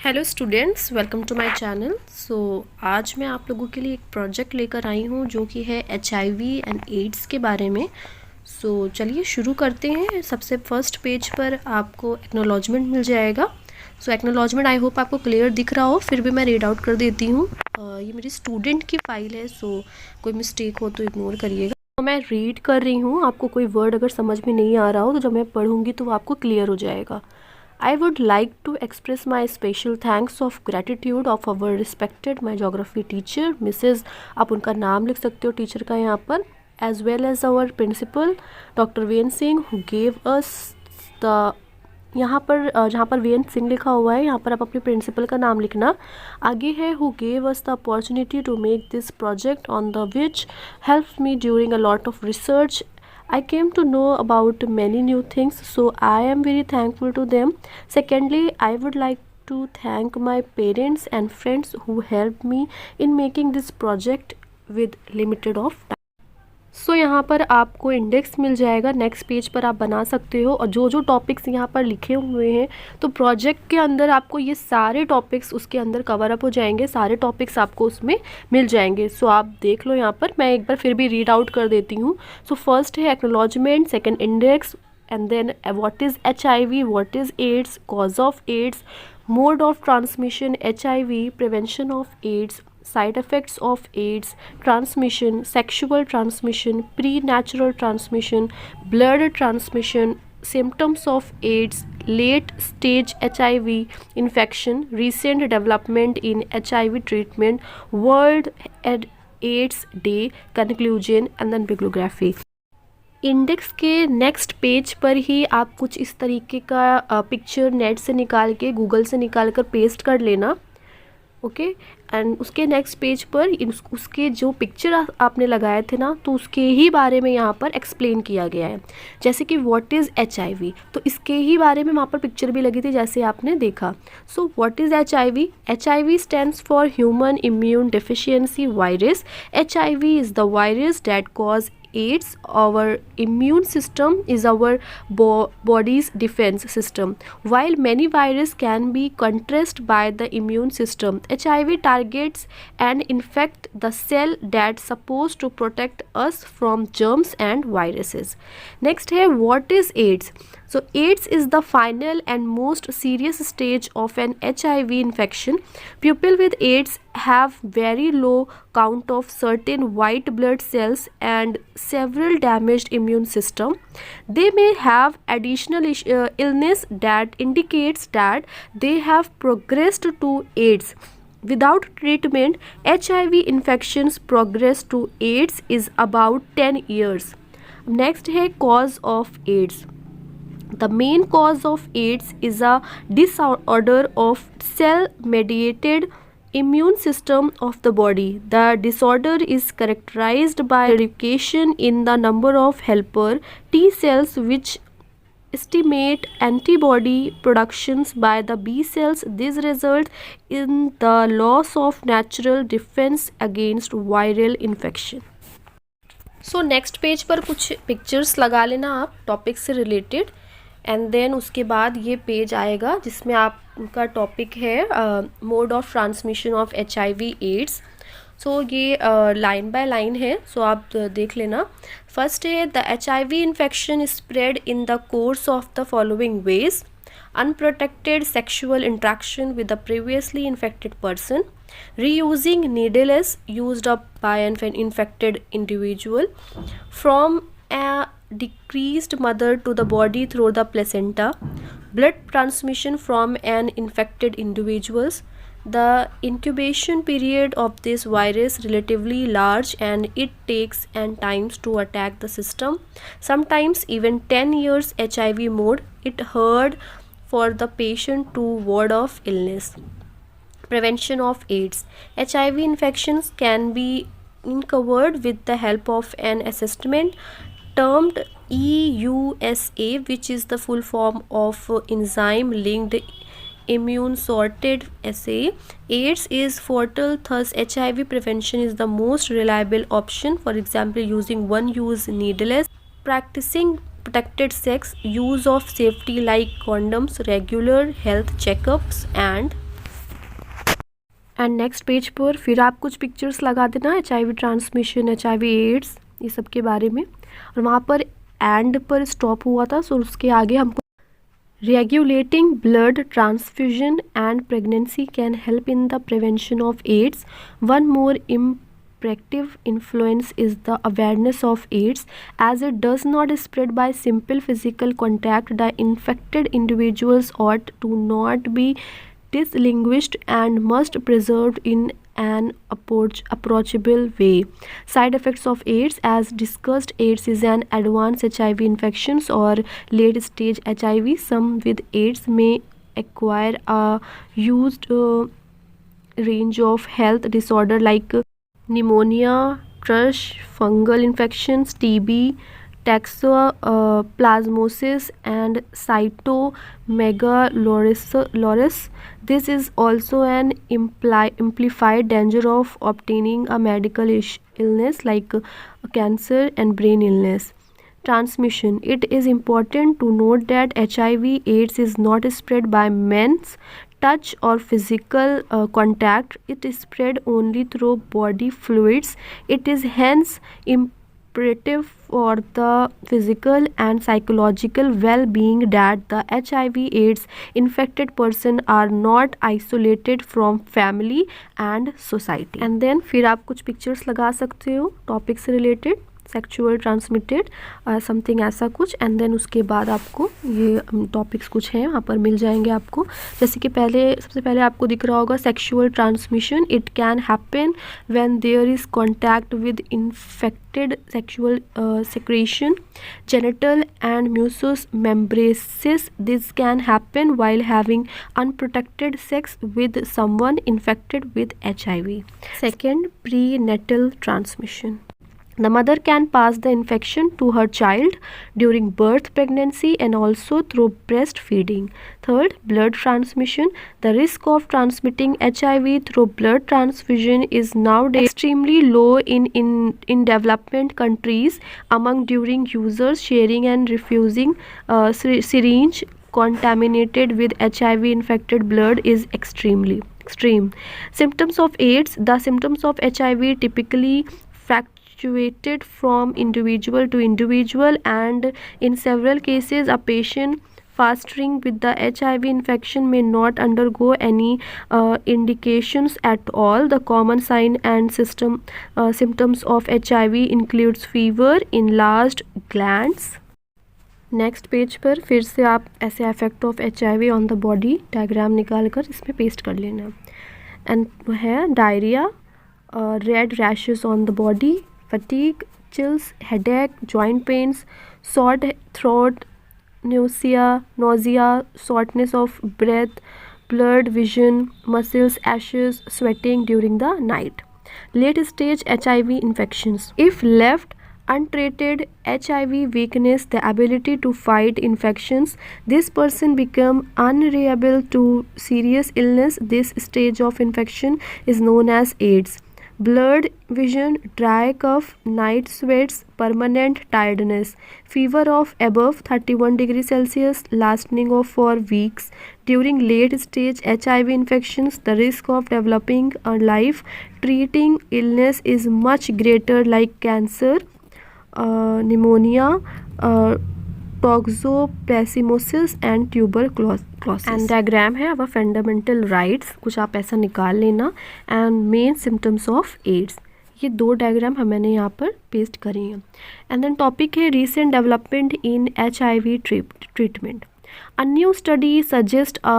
Hello students, welcome to my channel. आज मैं आप लोगों के लिए एक प्रोजेक्ट लेकर आई हूँ जो कि है HIV एंड एड्स के बारे में। चलिए शुरू करते हैं। सबसे फर्स्ट पेज पर आपको एक्नॉलेजमेंट मिल जाएगा। एक्नॉलेजमेंट आई होप आपको क्लियर दिख रहा हो, फिर भी मैं रीड आउट कर देती हूँ। ये मेरी स्टूडेंट की फ़ाइल है, कोई मिस्टेक हो तो इग्नोर करिएगा। मैं रीड कर रही हूँ, आपको कोई वर्ड अगर समझ में नहीं आ रहा हो तो जब मैं पढ़ूँगी तो वो आपको क्लियर हो जाएगा। I would like to express my special thanks of gratitude of our respected my geography teacher, Mrs. आप उनका नाम लिख सकते हो टीचर का यहाँ पर, as well as our principal, Dr. When Singh, who gave us the यहाँ पर जहाँ पर वेन सिंह लिखा हुआ है यहाँ पर आप अपने प्रिंसिपल का नाम लिखना। आगे है who gave us the opportunity to make this project on the which helped me during a lot of research. I came to know about many new things, so I am very thankful to them. Secondly, I would like to thank my parents and friends who helped me in making this project with limited of time. यहाँ पर आपको index मिल जाएगा। Next page पर आप बना सकते हो, और जो जो टॉपिक्स यहाँ पर लिखे हुए हैं तो प्रोजेक्ट के अंदर आपको ये सारे टॉपिक्स उसके अंदर कवर अप हो जाएंगे, सारे टॉपिक्स आपको उसमें मिल जाएंगे। आप देख लो यहाँ पर, मैं एक बार फिर भी रीड आउट कर देती हूँ। फर्स्ट है acknowledgement, second index, and then what is HIV, what is AIDS, cause of AIDS, mode of transmission HIV, prevention of AIDS, side effects of AIDS, transmission, sexual transmission, prenatal transmission, blood transmission, symptoms of AIDS, late stage HIV infection, recent development in HIV treatment, World AIDS Day, conclusion, and then bibliography. Index के next page पर ही आप कुछ इस तरीके का picture net से निकाल के, गूगल से निकाल कर पेस्ट कर लेना, ओके। एंड उसके नेक्स्ट पेज पर उसके जो पिक्चर आपने लगाए थे ना, तो उसके ही बारे में यहाँ पर एक्सप्लेन किया गया है। जैसे कि व्हाट इज़ HIV, तो इसके ही बारे में वहाँ पर पिक्चर भी लगी थी जैसे आपने देखा। What is HIV? HIV stands for human immune deficiency virus. HIV is the virus that cause AIDS. Our immune system is our body's defense system. While many viruses can be suppressed by the immune system, HIV targets and infect the cell that's supposed to protect us from germs and viruses. Next है what is AIDS? AIDS is the final and most serious stage of an HIV infection. People with AIDS have very low count of certain white blood cells and several damaged immune system. They may have additional illness that indicates that they have progressed to AIDS. Without treatment, HIV infections progress to AIDS is about 10 years. Next है cause of AIDS. The main cause of AIDS is a disorder of cell-mediated immune system of the body. The disorder is characterized by reduction in the number of helper T cells which estimate antibody productions by the B cells. This results in the loss of natural defense against viral infection. Next page पर कुछ pictures लगा लेना आप topic से related, and then उसके बाद ये page आएगा जिसमें आपका टॉपिक है mode of transmission of HIV AIDS. ये लाइन बाय लाइन है, आप देख लेना। फर्स्ट है the HIV infection spread in the course of the following ways: unprotected sexual interaction with a previously infected person, reusing needles used up by an infected individual, from a decreased mother to the body through the placenta, blood transmission from an infected individuals. The incubation period of this virus relatively large and it takes and times to attack the system, sometimes even 10 years. HIV mode, it hard for the patient to ward off illness. Prevention of AIDS. HIV infections can be uncovered with the help of an assessment termed EUSA, which is the full form of enzyme linked immune sorted assay. AIDS is fatal, thus HIV prevention is the most reliable option. For example, using one use needles, practicing protected sex, use of safety like condoms, regular health checkups, and and next page पर फिर आप कुछ pictures लगा देना HIV transmission, HIV AIDS, ये सब के बारे में। और वहाँ पर एंड पर स्टॉप हुआ था, सो उसके आगे हमको regulating blood transfusion and pregnancy can help in the prevention of AIDS. One more imperative influence is the awareness of AIDS, as it does not spread by simple physical contact. The infected individuals ought to not be distinguished and must preserved in an approachable way. Side effects of AIDS, as discussed, AIDS is an advanced HIV infections or late stage HIV. Some with AIDS may acquire a used range of health disorder like pneumonia, thrush, fungal infections, TB, toxoplasmosis, and cytomegalovirus. This is also an amplified danger of obtaining a medical illness like cancer and brain illness. Transmission. It is important to note that HIV/AIDS is not spread by men's touch or physical contact. It is spread only through body fluids. It is hence imperative for the physical and psychological well-being that the HIV/AIDS infected person are not isolated from family and society. And then फिर आप कुछ pictures लगा सकते हो topic से related, sexual transmitted something ऐसा कुछ। And then उसके बाद आपको ये टॉपिक्स कुछ हैं वहाँ पर मिल जाएंगे आपको। जैसे कि सबसे पहले आपको दिख रहा होगा sexual transmission. It can happen when there is contact with infected sexual secretion, genital and mucous membranes. This can happen while having unprotected sex with someone infected with HIV. Second, prenatal transmission. The mother can pass the infection to her child during birth, pregnancy, and also through breastfeeding. Third, blood transmission. The risk of transmitting HIV through blood transfusion is nowadays extremely low in development countries. Among during users sharing and refusing syringe contaminated with HIV infected blood is extreme. Symptoms of AIDS. The symptoms of HIV typically fluctuated from individual to individual, and in several cases a patient fostering with the HIV infection may not undergo any indications at all. The common sign and symptoms of HIV includes fever, enlarged glands. Next page पर फिर से आप ऐसे effect of HIV on the body diagram निकाल कर इसमें paste कर लेना। एंड है diarrhoea, red rashes on the body, fatigue, chills, headache, joint pains, sore throat, nausea, shortness of breath, blurred vision, muscles, ashes, sweating during the night. Late stage HIV infections. If left untreated, HIV weakness the ability to fight infections. This person become unliable to serious illness. This stage of infection is known as AIDS. Blurred vision, dry cough, night sweats, permanent tiredness, fever of above 31 degrees Celsius lasting for weeks. During late stage HIV infections, the risk of developing a life-threatening illness is much greater, like cancer, pneumonia, toxoplasmosis and tuberculosis. And diagram है अब fundamental rights, कुछ आप ऐसा निकाल लेना। And main symptoms of AIDS, ये दो diagram मैंने यहाँ पर पेस्ट करी हैं। एंड देन टॉपिक है recent development in HIV treatment. A new study suggests a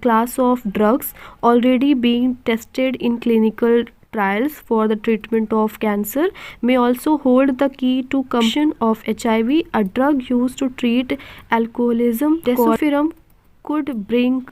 class of drugs already being tested in clinical trials for the treatment of cancer may also hold the key to commission of HIV. A drug used to treat alcoholism, desofiram, could bring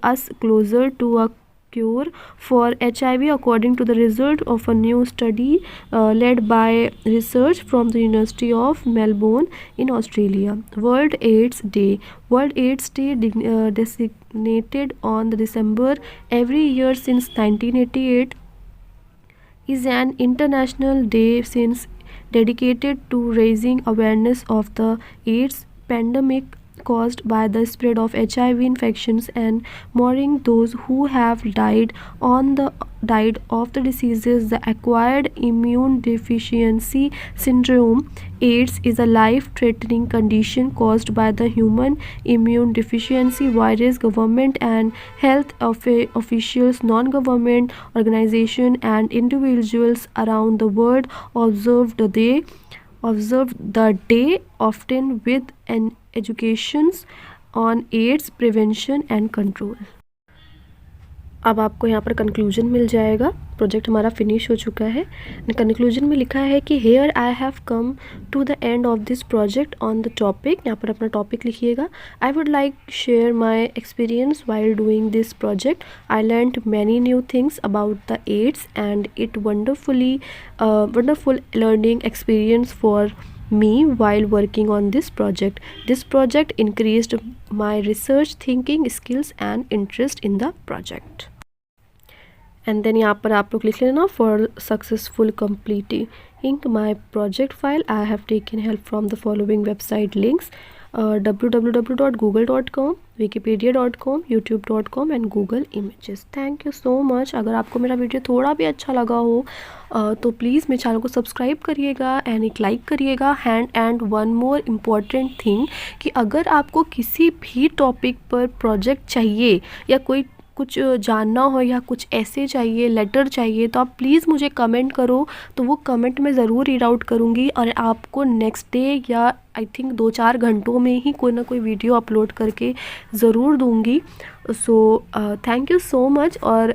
us closer to a cure for HIV, according to the result of a new study led by research from the University of Melbourne in Australia. World AIDS Day. World AIDS Day designated on the December every year since 1988 is an international day since dedicated to raising awareness of the AIDS pandemic caused by the spread of HIV infections and mourning those who have died of the diseases. The acquired immune deficiency syndrome AIDS is a life-threatening condition caused by the human immune deficiency virus. Government and health officials, non-government organizations, and individuals around the world observed the day, often with an educations on AIDS prevention and control. अब आपको यहाँ पर conclusion मिल जाएगा। Project हमारा finish हो चुका है। Conclusion में लिखा है कि here I have come to the end of this project on the topic. यहाँ पर अपना टॉपिक लिखिएगा। I would like share my experience while doing this project. I learned many new things about the AIDS and it wonderful learning experience for me while working on this project. This project increased my research thinking skills and interest in the project. And then यहाँ पर आप लोग लिख लेना for successful completing my project file I have taken help from the following website links: www.google.com, wikipedia.com, youtube.com and Google Images. Thank you so much. अगर आपको मेरा video थोड़ा भी अच्छा लगा हो तो प्लीज़ मेरे चैनल को सब्सक्राइब करिएगा एंड एक लाइक करिएगा। And one more important thing कि अगर आपको किसी भी टॉपिक पर प्रोजेक्ट चाहिए या कोई कुछ जानना हो या कुछ ऐसे चाहिए, लेटर चाहिए, तो आप प्लीज़ मुझे कमेंट करो, तो वो कमेंट मैं ज़रूर रीड आउट करूँगी और आपको नेक्स्ट डे या आई थिंक 2-4 घंटों में ही कोई ना कोई वीडियो अपलोड करके ज़रूर दूँगी। So thank you so much. और